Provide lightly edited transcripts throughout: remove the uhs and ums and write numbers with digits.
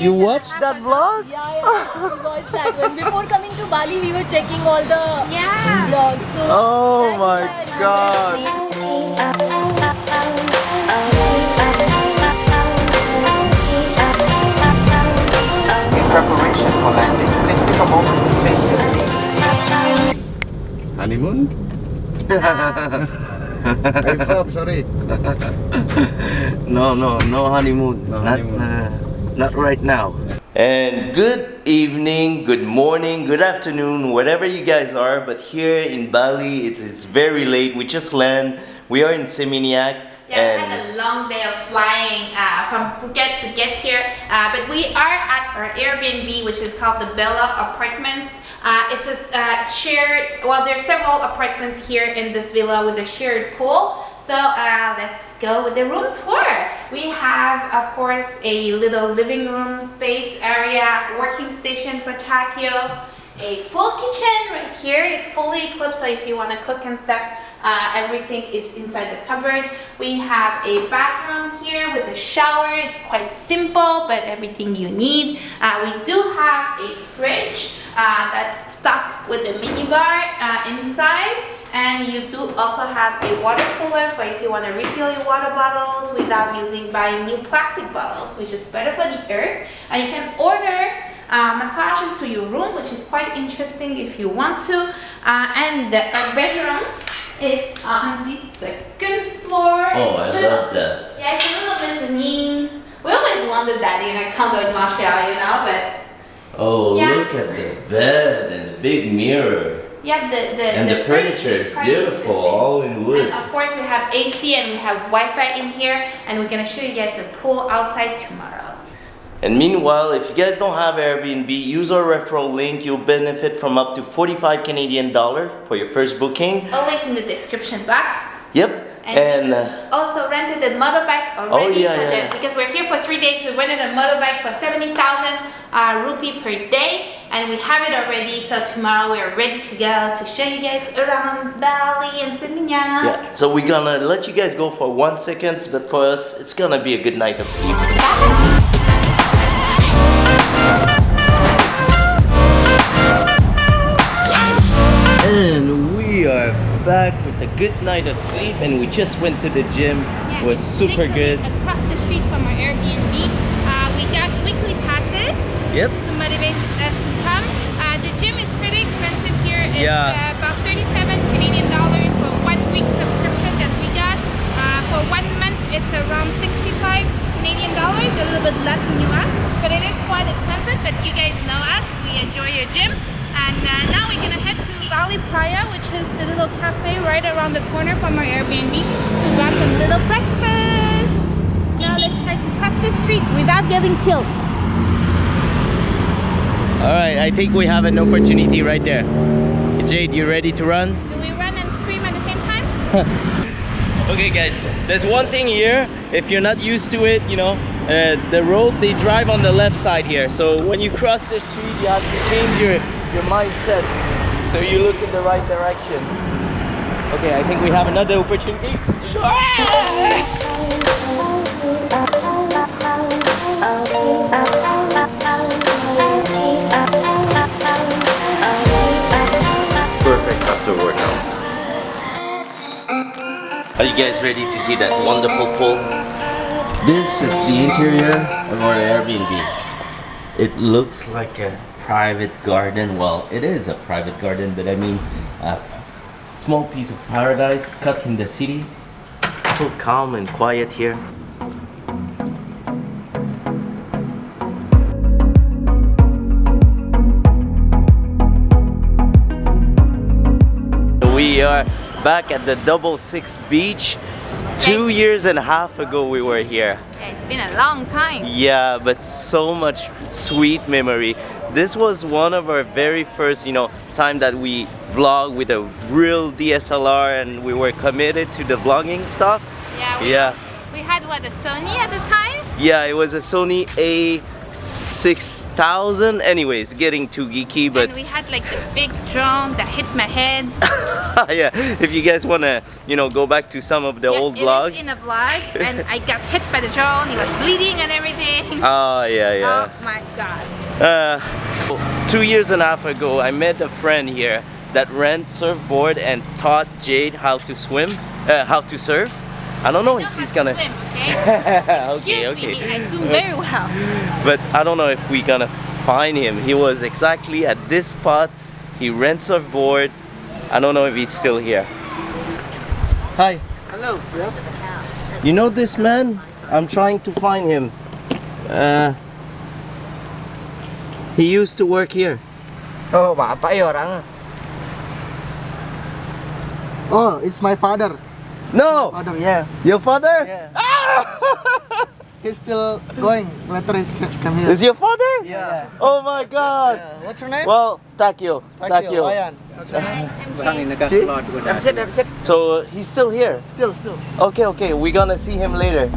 You watched that vlog? Yeah, we watched that one. Before coming to Bali, we were checking all the vlogs. So Oh my god. In preparation for landing, please take a moment to thank the Honeymoon? Where you from? Sorry. No honeymoon. No honeymoon. Not right now. And good evening, good morning, good afternoon, wherever you guys are. But here in Bali, it's very late. We just landed. We are in Seminyak. Yeah, we had a long day of flying from Phuket to get here. But we are at our Airbnb, which is called the Bella Apartments. It's a shared, well, there's several apartments here in this villa with a shared pool. So let's go with the room tour. We have, of course, a little living room space area, working station for Takyo, a full kitchen right here. It's fully equipped, so if you want to cook and stuff, everything is inside the cupboard. We have a bathroom here with a shower. It's quite simple, but everything you need. We do have a fridge that's stocked with a minibar inside. And you do also have a water cooler for if you want to refill your water bottles without buying new plastic bottles, which is better for the earth. You can order massages to your room, which is quite interesting if you want to. And our bedroom, it's on the second floor. Oh, I love that. Yeah, it's a little mezzanine. We always wanted that in a condo in Australia, you know, but Oh, yeah. look at the bed and the big mirror. yeah, And the furniture is quite beautiful, interesting. all in wood. And of course we have AC and we have Wi-Fi in here, and we're gonna show you guys the pool outside tomorrow. And meanwhile, if you guys don't have Airbnb, use our referral link. You'll benefit from up to 45 Canadian dollars for your first booking. Always in the description box. Yep. And we also rented a motorbike already yeah. because we're here for 3 days. We rented a motorbike for 70,000 rupee per day, and we have it already. So tomorrow we're ready to go to show you guys around Bali and Seminyak. Yeah, so we're gonna let you guys go for 1 second, but for us, it's gonna be a good night of sleep. And we are back with a good night of sleep, and we just went to the gym. Yeah, It was it's super literally good. across the street from our Airbnb. We got weekly passes Yep. to motivate us to come. The gym is pretty expensive here. It's about 37 Canadian dollars for 1 week subscription that we got. For 1 month, it's around 65 Canadian dollars, a little bit less in US, but it is quite expensive. But you guys know us, we enjoy your gym. And now we're gonna head to Bali Playa, which is the little cafe right around the corner from our Airbnb, to grab some little breakfast. Now let's try to cross the street without getting killed. Alright, I think we have an opportunity right there. Jade, you ready to run? Do we run and scream at the same time? Okay guys, there's one thing here, if you're not used to it, you know, the road, they drive on the left side here. So when you cross the street, you have to change your mindset. So you look in the right direction. Okay, I think we have another opportunity. Perfect after workout. Are you guys ready to see that wonderful pool? This is the interior of our Airbnb. It looks like a private garden. Well, it is a private garden, but I mean a small piece of paradise cut in the city. So calm and quiet here. We are back at the 66 beach. 2 years and a half ago we were here. Yeah, it's been a long time. Yeah, but so much sweet memory. This was one of our very first, time that we vlog with a real DSLR, and we were committed to the vlogging stuff. Yeah, we had what, a Sony at the time? Yeah, it was a Sony 6,000. Anyways, getting too geeky, but And we had like the big drone that hit my head. yeah, if you guys wanna, go back to some of the Yeah, old it vlog. is in a vlog, and I got hit by the drone. He was bleeding and everything. Oh yeah. Oh my god. 2 years and a half ago, I met a friend here that rent surfboard and taught Jade how to swim, how to surf. I don't know if he's gonna. Swim, okay? Okay. Excuse me, I swim very well. But I don't know if we're gonna find him. He was exactly at this spot. He rents surfboard. I don't know if he's still here. Hi. Hello. Yes. You know this man? I'm trying to find him. He used to work here. Oh, bapak ya orang. Oh, it's my father. No! Father, yeah. Your father? Yeah. He's still going. Later he's come here. Is your father? Yeah. Oh my god! Yeah. What's your name? Well, Takyo. Ryan. What's your name? So he's still here. Still. Okay. We're gonna see him later.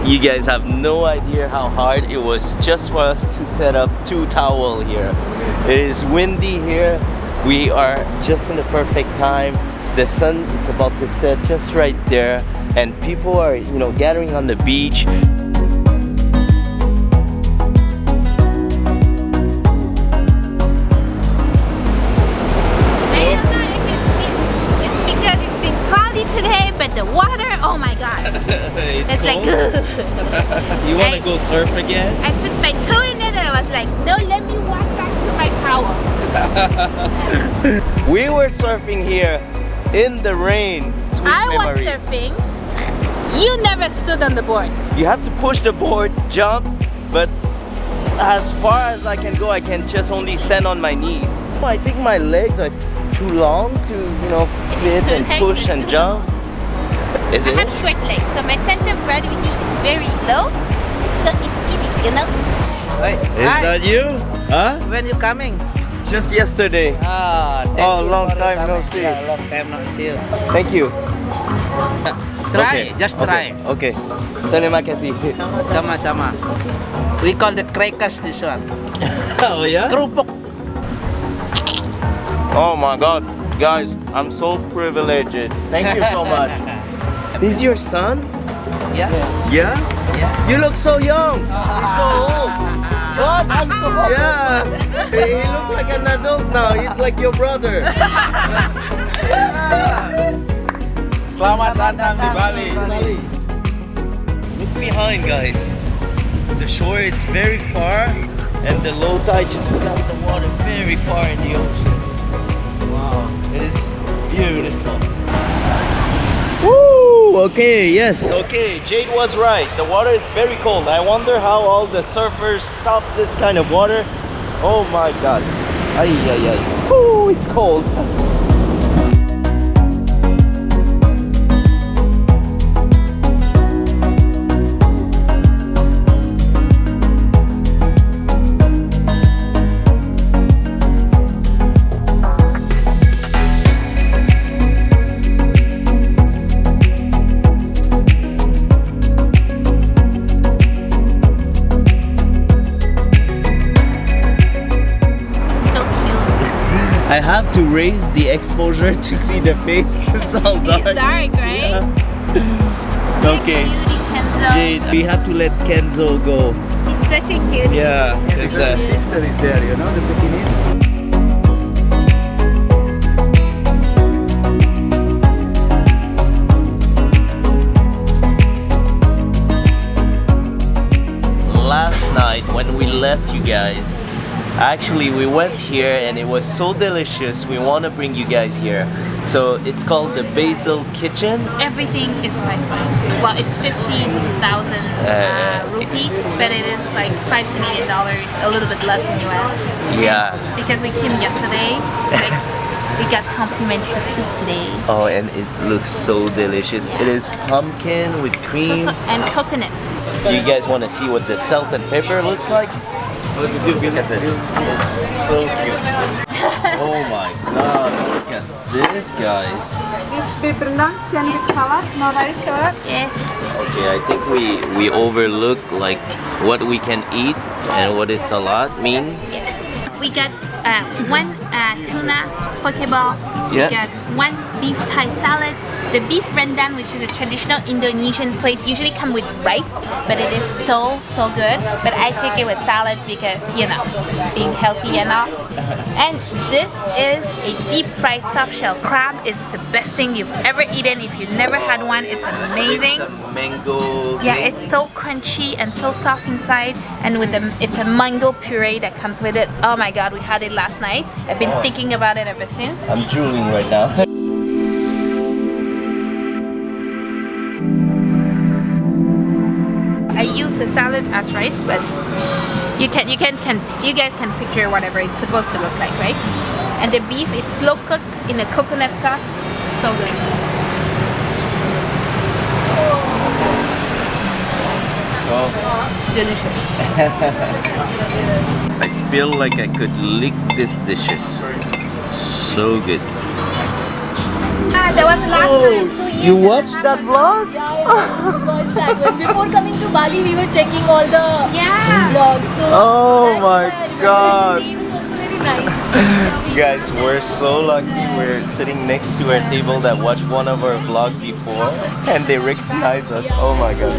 You guys have no idea how hard it was just for us to set up 2 towels here. It is windy here. We are just in the perfect time. The sun is about to set just right there, and people are, gathering on the beach. I don't know if it's because it's been cloudy today, but the water, oh my god. It's like, You want to go surf again? I put my toe in it and I was like, no, let me walk back to my towels. We were surfing here in the rain. Sweet I was memory. surfing. You never stood on the board. You have to push the board, jump, but as far as I can go, I can just only stand on my knees. I think my legs are too long to, fit and push and jump. Is I it? have short legs, so my center of gravity is very low. So it's easy, Is that you? Huh? When you coming? Just yesterday. Oh, long time no see. Yeah, long time no see. Thank you. Try, just try. Okay. Terima kasih. Sama-sama. We call the crackers this one. Oh yeah? Kerupuk. Oh my god. Guys, I'm so privileged. Thank you so much. He's your son? Yeah. Yeah? Yeah. You look so young. He's so old. What? I'm so old. Yeah. He look like an adult now. He's like your brother. Yeah. Selamat datang di Bali. Look behind, guys. The shore it's very far, and the low tide just got the water very far in the ocean. Wow, it is beautiful. Woo! Okay, yes, okay. Jade was right. The water is very cold. I wonder how all the surfers stop this kind of water. Oh my god. Ay, ay, ay. Woo, it's cold. I have to raise the exposure to see the face because it's all dark. It's dark, right? Yeah. Okay, Kenzo. Jade, we have to let Kenzo go. He's such a cutie. Yeah, because Sister is there, you know, the bikinis. last night when we left you guys, actually we went here and it was so delicious. We want to bring you guys here. So it's called the Basil Kitchen. Everything is 5 bucks. Well, it's 15,000 rupee, but it is like $5 Canadian, a little bit less in US. Yeah. Because we came yesterday, like we got complimentary soup today. Oh, and it looks so delicious. It is pumpkin with cream. And coconut. Do you guys want to see what the salt and pepper looks like? Look at this. It's so cute. Oh my god, look at this, guys. Is beef rendang, chicken with salad, no rice, salad. Yes. Okay, I think we overlook like what we can eat and what it's a lot means. We got one tuna pokeball. Yeah. We got one beef Thai salad. The beef rendang, which is a traditional Indonesian plate, usually come with rice, but it is so good. But I take it with salad because, you know, being healthy and all. And this is a deep fried soft shell crab. It's the best thing you've ever eaten. If you've never had one, it's amazing. Mango. Yeah, it's so crunchy and so soft inside, and with it's a mango puree that comes with it. Oh my god, we had it last night. I've been thinking about it ever since. I'm drooling right now. I use the salad as rice, but you guys can picture whatever it's supposed to look like, right? And the beef, it's slow cooked in a coconut sauce. So good. Delicious. I feel like I could lick these dishes. So good. Ah, that was last time. 2 years You and a watched half that ago. vlog? Yeah, we watched that one. Before coming to Bali, we were checking all the Yeah. vlogs. So Oh that's my why I remember God. the names also very nice. Guys, we're so lucky. We're sitting next to our table that watched one of our vlogs before and they recognize us. Oh my god.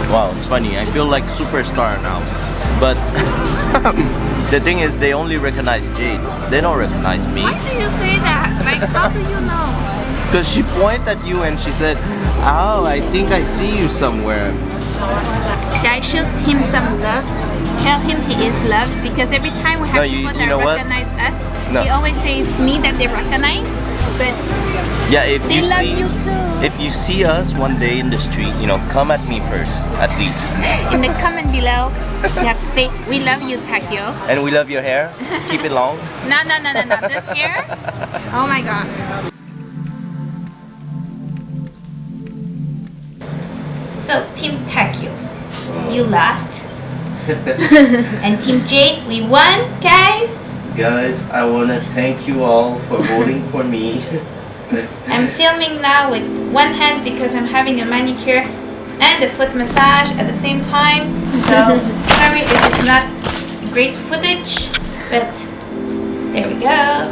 Wow, it's funny. I feel like superstar now. But the thing is, they only recognize Jade. They don't recognize me. Why do you say that? Like, how do you know? Because she pointed at you and she said, "Oh, I think I see you somewhere." Guys, show him some love. Tell him he is loved, because every time we have No, people you that know what? recognize us, No. he always say it's me that they recognize. But Yeah, if they you love see, you too. if you see us one day in the street, you know, come at me first, at least. In the comment below, you have to say, "We love you, Takyo." And we love your hair. Keep it long. No. This here? Oh my god. So, Team Takyo, you lost. And Team Jade, we won, guys. Guys, I want to thank you all for voting for me. I'm filming now with one hand because I'm having a manicure and a foot massage at the same time. So, sorry if it's not great footage, but there we go.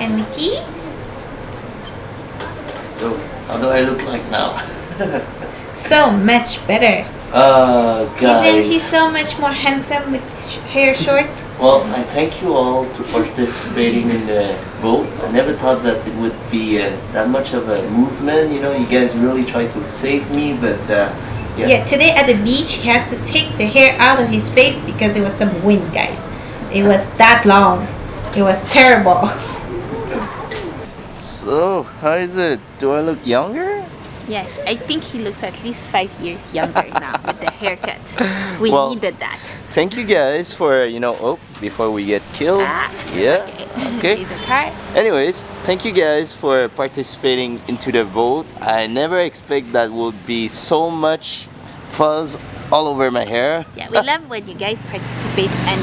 And we see? So, how do I look like now? So much better. Guys. Isn't he so much more handsome with his hair short? Well, I thank you all to participating in the vote. I never thought that it would be that much of a movement. You know, you guys really tried to save me, but Yeah, today at the beach, he has to take the hair out of his face because there was some wind, guys. It was that long. It was terrible. So, how is it? Do I look younger? Yes, I think he looks at least 5 years younger now with the haircut. We Well, needed that. Thank you guys for, you know, before we get killed. Yeah. Okay. Here's a card. Anyways, thank you guys for participating into the vote. I never expect that would be so much fuzz all over my hair. Yeah, we love when you guys participate and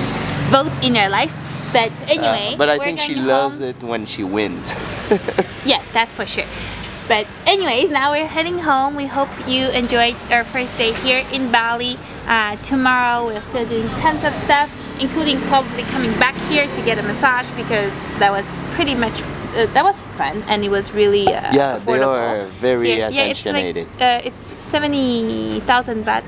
vote in your life. But anyway, but I we're think she going loves home. it when she wins. Yeah, that's for sure. But anyways, now we're heading home. We hope you enjoyed our first day here in Bali. Tomorrow we're still doing tons of stuff, including probably coming back here to get a massage because that was pretty much that was fun and it was really Yeah, they affordable. are very Here. Yeah, attentionated. it's 70,000 baht,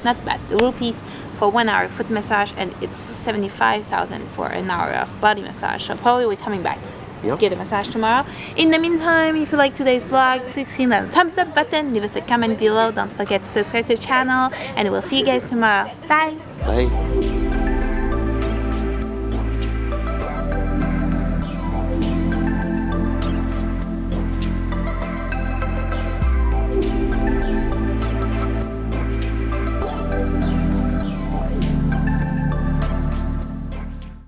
not baht, rupees for 1 hour foot massage, and it's 75,000 for an hour of body massage. So probably we're coming back to Yep. get a massage tomorrow. In the meantime, if you like today's vlog, please hit that thumbs up button, leave us a comment below, don't forget to subscribe to the channel, and we'll see you guys tomorrow. Bye! Bye.